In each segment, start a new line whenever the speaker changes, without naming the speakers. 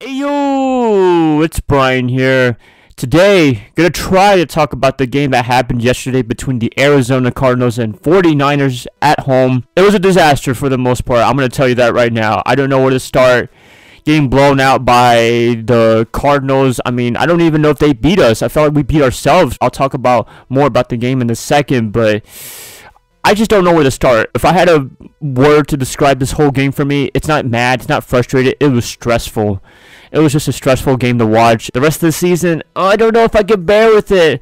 Hey yo, it's Brian here. Today, gonna try to talk about the game that happened yesterday between the Arizona Cardinals and 49ers at home. It was a disaster for the most part. I'm gonna tell you that right now. I don't know where to start. Getting blown out by the Cardinals. I mean, I don't even know if they beat us. I felt like we beat ourselves. I'll talk about more about the game in a second, but I just don't know where to start. If I had a word to describe this whole game for me, it's not mad, it's not frustrated, it was stressful. It was just a stressful game to watch. The rest of the season, I don't know if I can bear with it.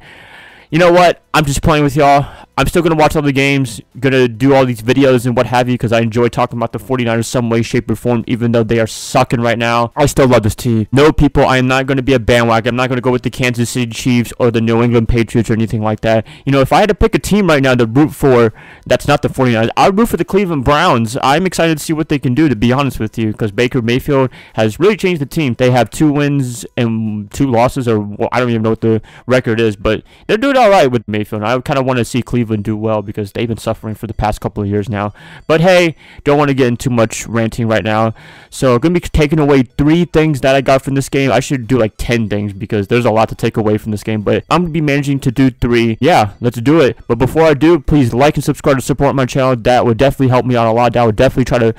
You know what? I'm just playing with y'all. I'm still going to watch all the games, going to do all these videos and what have you because I enjoy talking about the 49ers some way, shape, or form, even though they are sucking right now. I still love this team. No, people, I am not going to be a bandwagon. I'm not going to go with the Kansas City Chiefs or the New England Patriots or anything like that. You know, if I had to pick a team right now to root for that's not the 49ers, I would root for the Cleveland Browns. I'm excited to see what they can do, to be honest with you, because Baker Mayfield has really changed the team. They have 2 wins and 2 losses, or well, I don't even know what the record is, but they're doing all right with Mayfield. I kind of want to see Cleveland do well because they've been suffering for the past couple of years now. But hey, don't want to get into too much ranting right now. So I'm going to be taking away 3 things that I got from this game. I should do like 10 things because there's a lot to take away from this game. But I'm going to be managing to do 3. Yeah, let's do it. But before I do, please like and subscribe to support my channel. That would definitely help me out a lot. That would definitely try to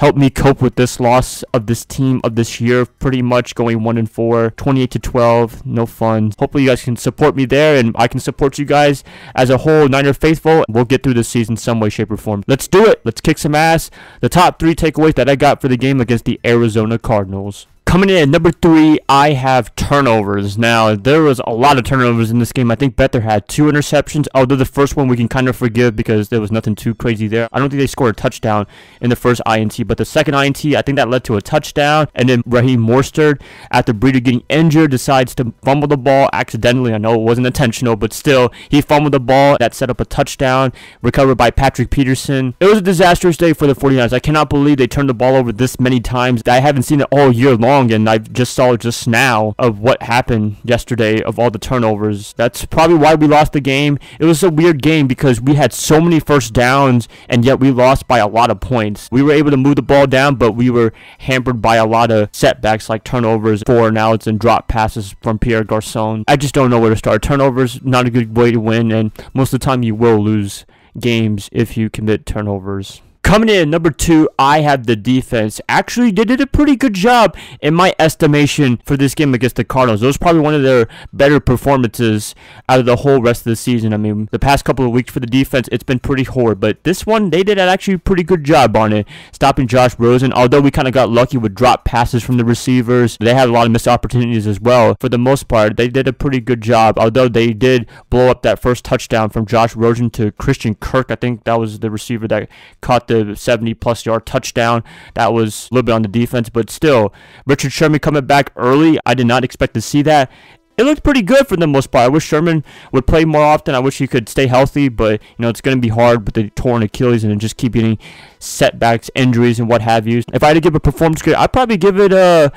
help me cope with this loss of this team of this year, pretty much going 1-4, 28-12, no fun. Hopefully you guys can support me there and I can support you guys as a whole Niner faithful. We'll get through this season some way, shape, or form. Let's do it. Let's kick some ass. The top 3 takeaways that I got for the game against the Arizona Cardinals. Coming in at number 3, I have turnovers. Now, there was a lot of turnovers in this game. I think Bether had 2 interceptions, although the first one we can kind of forgive because there was nothing too crazy there. I don't think they scored a touchdown in the first INT, but the second INT, I think that led to a touchdown. And then Raheem Mostert, after Breeder getting injured, decides to fumble the ball accidentally. I know it wasn't intentional, but still, he fumbled the ball. That set up a touchdown, recovered by Patrick Peterson. It was a disastrous day for the 49ers. I cannot believe they turned the ball over this many times. I haven't seen it all year long. And I just saw just now of what happened yesterday of all the turnovers. That's probably why we lost the game. It was a weird game because we had so many first downs and yet we lost by a lot of points. We were able to move the ball down, but we were hampered by a lot of setbacks like turnovers, 4 and outs, and drop passes from Pierre Garçon. I just don't know where to start. Turnovers, not a good way to win, and most of the time you will lose games if you commit turnovers. Coming in at number 2, I have the defense. Actually, they did a pretty good job in my estimation for this game against the Cardinals. It was probably one of their better performances out of the whole rest of the season. I mean, the past couple of weeks for the defense, it's been pretty horrid. But this one, they did an actually pretty good job on it, stopping Josh Rosen. Although we kind of got lucky with drop passes from the receivers, they had a lot of missed opportunities as well. For the most part, they did a pretty good job. Although they did blow up that first touchdown from Josh Rosen to Christian Kirk. I think that was the receiver that caught the 70-plus yard touchdown. That was a little bit on the defense, but still, Richard Sherman coming back early. I did not expect to see that. It looked pretty good for the most part. I wish Sherman would play more often. I wish he could stay healthy, but you know it's going to be hard with the torn Achilles and just keep getting setbacks, injuries, and what have you. If I had to give a performance grade, I'd probably give it a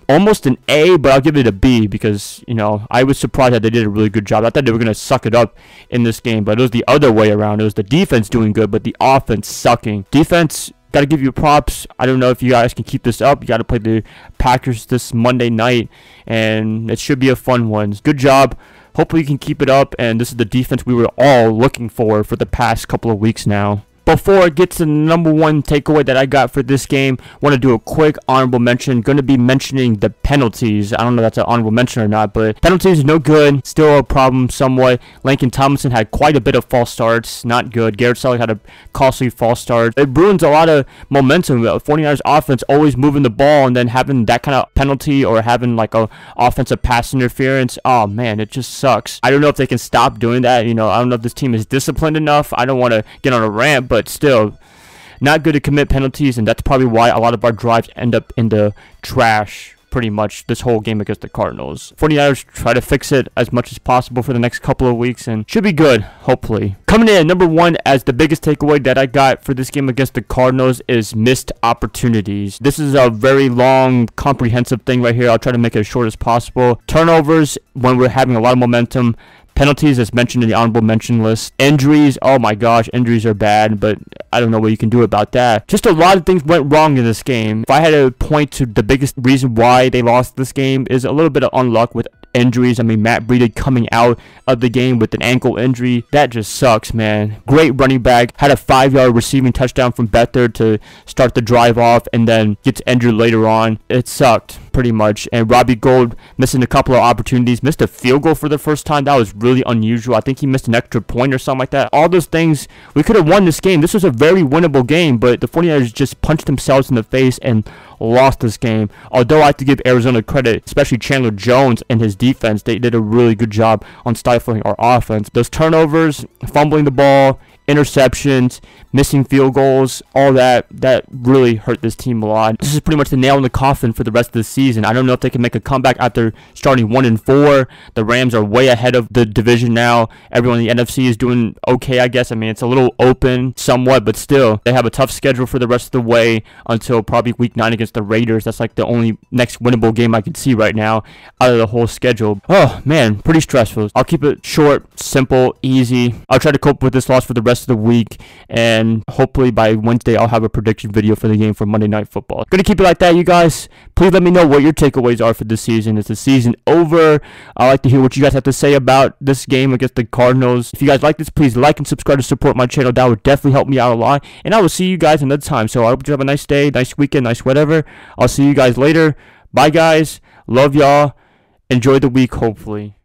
almost an A, but I'll give it a B because, you know, I was surprised that they did a really good job. I thought they were going to suck it up in this game, but it was the other way around. It was the defense doing good, but the offense sucking. Defense, got to give you props. I don't know if you guys can keep this up. You got to play the Packers this Monday night, and it should be a fun one. Good job. Hopefully you can keep it up, and this is the defense we were all looking for the past couple of weeks now. Before I get to the number 1 takeaway that I got for this game, want to do a quick honorable mention. Going to be mentioning the penalties. I don't know if that's an honorable mention or not, but penalties no good. Still a problem somewhat. Lincoln Tomlinson had quite a bit of false starts. Not good. Garrett Selleck had a costly false start. It ruins a lot of momentum. 49ers offense always moving the ball and then having that kind of penalty or having like a offensive pass interference. Oh man, it just sucks. I don't know if they can stop doing that. You know, I don't know if this team is disciplined enough. I don't want to get on a rant, but still, not good to commit penalties, and that's probably why a lot of our drives end up in the trash pretty much this whole game against the Cardinals. 49ers try to fix it as much as possible for the next couple of weeks and should be good, hopefully. Coming in at number 1 as the biggest takeaway that I got for this game against the Cardinals is missed opportunities. This is a very long, comprehensive thing right here. I'll try to make it as short as possible. Turnovers when we're having a lot of momentum. Penalties, as mentioned in the honorable mention list. Injuries, oh my gosh, injuries are bad, but I don't know what you can do about that. Just a lot of things went wrong in this game. If I had to point to the biggest reason why they lost this game, is a little bit of unluck with injuries. I mean, Matt Breida coming out of the game with an ankle injury, that just sucks, man. Great running back, had a 5-yard receiving touchdown from Beathard to start the drive off, and then gets injured later on. It sucked pretty much. And Robbie Gould missing a couple of opportunities, missed a field goal for the first time. That was really unusual. I think he missed an extra point or something like that. All those things, we could have won this game. This was a very winnable game, but the 49ers just punched themselves in the face and lost this game. Although I have to give Arizona credit, especially Chandler Jones and his defense. They did a really good job on stifling our offense. Those turnovers, fumbling the ball, interceptions, missing field goals, all that really hurt this team a lot. This is pretty much the nail in the coffin for the rest of the season. I don't know if they can make a comeback after starting 1-4. The Rams are way ahead of the division now. Everyone in the NFC is doing okay, I guess. I mean, it's a little open somewhat, but still, they have a tough schedule for the rest of the way until probably week 9 against the Raiders. That's like the only next winnable game I can see right now out of the whole schedule. Oh man, pretty stressful. I'll keep it short, simple, easy. I'll try to cope with this loss for the rest of the week, and hopefully by Wednesday I'll have a prediction video for the game for Monday Night Football. Gonna keep it like that, you guys. Please let me know what your takeaways are for this season. Is the season over? I like to hear what you guys have to say about this game against the Cardinals. If you guys like this, please like and subscribe to support my channel. That would definitely help me out a lot, and I will see you guys another time. So I hope you have a nice day, nice weekend, nice whatever. I'll see you guys later. Bye guys, love y'all, enjoy the week hopefully.